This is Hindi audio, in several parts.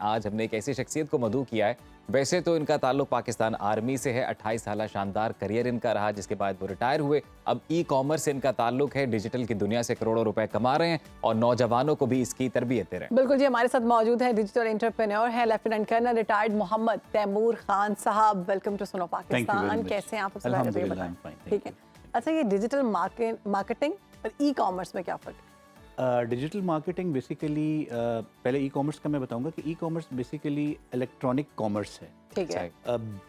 आज हमने एक ऐसी शख्सियत को मदऊ किया है। वैसे तो इनका ताल्लुक पाकिस्तान आर्मी से है। 28 साल शानदार करियर इनका रहा, जिसके बाद वो रिटायर हुए। अब ई कॉमर्स से इनका ताल्लुक है। डिजिटल की दुनिया से करोड़ों रुपए कमा रहे हैं और नौजवानों को भी इसकी तरबियत दे रहे हैं। बिल्कुल जी, हमारे साथ मौजूद है डिजिटल एंटरप्रेन्योर है lieutenant colonel retired Mohammad Taimur Khan साहब। वेलकम टू सुनो पाकिस्तान। कैसे हैं आप? ठीक है। अच्छा, ये डिजिटल मार्केटिंग और ई कॉमर्स में क्या फ़र्क है? डिजिटल मार्केटिंग बेसिकली पहले ई कॉमर्स का मैं बताऊंगा कि e commerce basically electronic commerce है। ठीक है।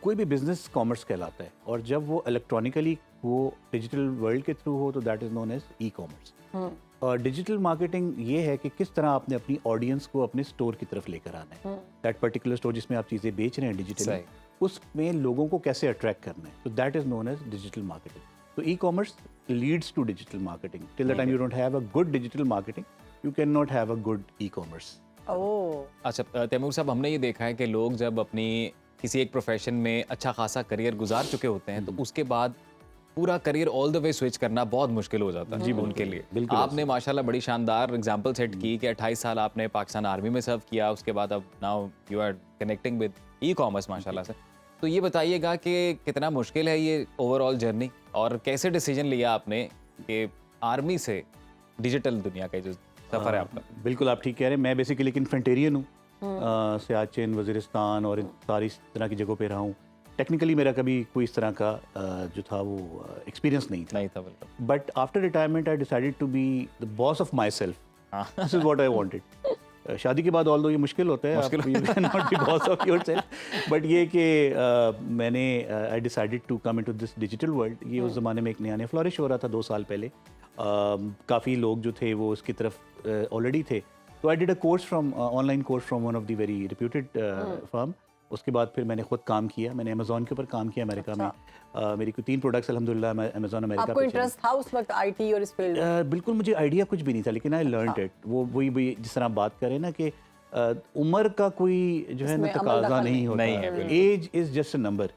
कोई भी बिजनेस कॉमर्स कहलाता है, और जब वो इलेक्ट्रॉनिकली वो डिजिटल वर्ल्ड के थ्रू हो तो that is known as e commerce. और डिजिटल मार्केटिंग ये है कि किस तरह आपने अपनी ऑडियंस को अपने स्टोर की तरफ लेकर आना है। दैट पर्टिकुलर स्टोर जिसमें आप चीज़ें बेच रहे हैं डिजिटली, उसमें लोगों को कैसे अट्रैक्ट करना है, तो that is known as digital marketing. So e-commerce leads to digital marketing. Till the time you don't have a good digital marketing, you cannot have a good e-commerce. अच्छा तैमूर साहब, हमने ये देखा है कि लोग जब अपनी किसी एक प्रोफेशन में अच्छा खासा करियर गुजार चुके होते हैं तो उसके बाद पूरा career all the way switch करना बहुत मुश्किल हो जाता है जी उनके लिए। आपने माशाल्लाह बड़ी शानदार एग्जांपल सेट की कि 28 साल आपने पाकिस्तान आर्मी में सर्व किया, उसके बाद अब now you are connecting with e commerce माशाल्लाह से। तो ये बताइएगा कि कितना मुश्किल है ये ओवरऑल जर्नी, और कैसे डिसीजन लिया आपने कि आर्मी से डिजिटल दुनिया का जो सफ़र है आपका? बिल्कुल आप ठीक कह रहे हैं। मैं बेसिकली एक इन्फेंटेरियन हूँ, सियाचिन, वज़ीरिस्तान और इन सारी तरह की जगहों पे रहा हूँ। टेक्निकली मेरा कभी कोई इस तरह का जो था वो एक्सपीरियंस नहीं था बिल्कुल। But after retirement I decided to be the boss of myself. This is what I wanted. शादी के बाद ऑल दो ये मुश्किल होता है, आप you can not be boss of yourself, but ये कि मैंने I decided to come into this digital world. ये उस ज़माने में एक नया फ्लॉरिश हो रहा था 2 साल पहले। काफ़ी लोग जो थे वो इसकी तरफ ऑलरेडी थे। तो I did a course from online course from one of the very reputed firm. उसके बाद फिर मैंने खुद काम किया, मैंने अमेज़ॉन के ऊपर काम किया अमेरिका में। मेरी कोई 3 प्रोडक्ट्स अल्हम्दुलिल्लाह मैं अमेज़ॉन अमेरिका पे। आपको इंटरेस्ट था उस वक्त आईटी और इस फील्ड में? बिल्कुल, मुझे आइडिया कुछ भी नहीं था, लेकिन आई लर्नड इट। वो वही जिस तरह आप बात करें ना कि उम्र का कोई जो है ना तकाजा नहीं होता है। Age is just a number.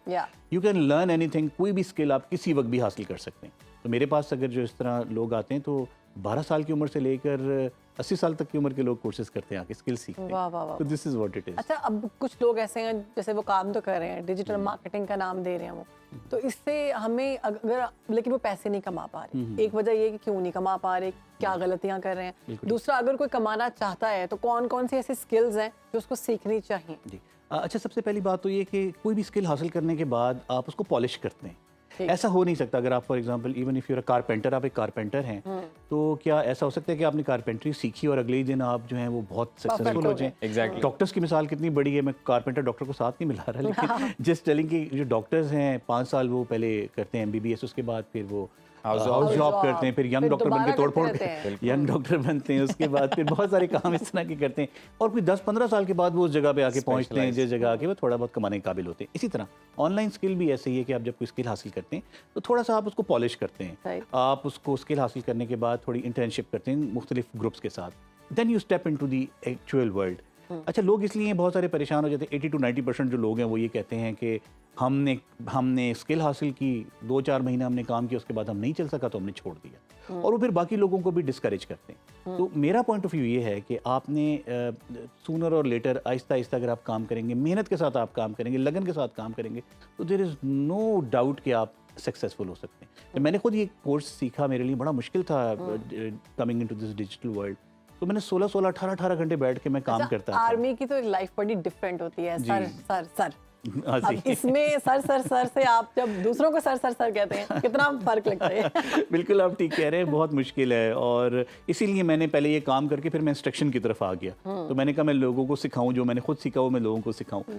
You can learn anything. कोई भी स्किल आप किसी वक्त भी हासिल कर सकते हैं। तो मेरे पास अगर जो इस तरह लोग आते हैं तो 12 साल की उम्र से लेकर 80 साल तक की उम्र के लोग कोर्सेज करते हैं, आके स्किल सीखते हैं। तो this is what it is. अच्छा, अब कुछ लोग ऐसे हैं जैसे वो काम तो कर रहे हैं, डिजिटल मार्केटिंग का नाम दे रहे हैं वो, तो इससे हमें अगर, लेकिन वो पैसे नहीं कमा पा रहे। एक वजह ये कि क्यों नहीं कमा पा रहे, क्या गलतियां कर रहे हैं। दूसरा, अगर कोई कमाना चाहता है तो कौन कौन सी ऐसी स्किल्स हैं जो उसको सीखनी चाहिए? जी अच्छा, सबसे पहली बात तो ये कि कोई भी स्किल हासिल करने के बाद आप उसको पॉलिश करते हैं। ऐसा हो नहीं सकता। अगर आप for example even if you are carpenter, आप एक कारपेंटर हैं, तो क्या ऐसा हो सकता है कि आपने कारपेंट्री सीखी और अगले ही दिन आप जो हैं वो बहुत सक्सेसफुल हो जाएं? एग्जैक्टली। डॉक्टर्स की मिसाल कितनी बड़ी है। मैं कारपेंटर डॉक्टर को साथ नहीं मिला रहा, लेकिन जस्ट टेलिंग कि जो डॉक्टर्स हैं 5 साल वो पहले करते हैं MBBS, उसके बाद फिर वो हाउस जॉब करते हैं, फिर यंग डॉक्टर बन के तोड़फोड़ यंग डॉक्टर बनते हैं, उसके बाद फिर बहुत सारे काम इस तरह के करते हैं, और कोई 10-15 साल के बाद वो उस जगह पे आके पहुंचते हैं जिस जगह आके वो थोड़ा बहुत कमाने के काबिल होते हैं। इसी तरह ऑनलाइन स्किल भी ऐसे ही है कि आप जब कोई स्किल हासिल करते हैं तो थोड़ा सा आप उसको पॉलिश करते हैं। आप उसको स्किल हासिल करने के बाद थोड़ी इंटर्नशिप करते हैं मुख्तलिफ ग्रुप्स के साथ, then you step into the actual world. अच्छा, लोग इसलिए बहुत सारे परेशान हो जाते हैं। 80 to 90% जो लोग हैं वो ये कहते हैं कि हमने स्किल हासिल की, 2-4 महीना हमने काम किया, उसके बाद हम नहीं चल सका तो हमने छोड़ दिया, और वो फिर बाकी लोगों को भी डिस्करेज करते हैं। तो मेरा पॉइंट ऑफ व्यू ये है कि आपने सूनर और लेटर आहिस्ता आहिस्ता अगर आप काम करेंगे, मेहनत के साथ आप काम करेंगे, लगन के साथ काम करेंगे, तो देयर इज़ नो डाउट कि आप सक्सेसफुल हो सकते हैं। तो मैंने खुद ये कोर्स सीखा, मेरे लिए बड़ा मुश्किल था coming into this digital world. तो मैंने 16-16, 18-18 घंटे बैठ के मैं काम करता था। आर्मी की तो लाइफ बड़ी डिफरेंट होती है। सर अब इसमें सर से आप जब दूसरों को सर कहते हैं, कितना फर्क लगता है। बिल्कुल आप ठीक कह रहे हैं, बहुत मुश्किल है, और इसीलिए मैंने पहले ये काम करके फिर मैं इंस्ट्रक्शन की तरफ आ गया। तो मैंने कहा मैं लोगों को सिखाऊं, जो मैंने खुद सीखा वो मैं लोगों को सिखाऊं।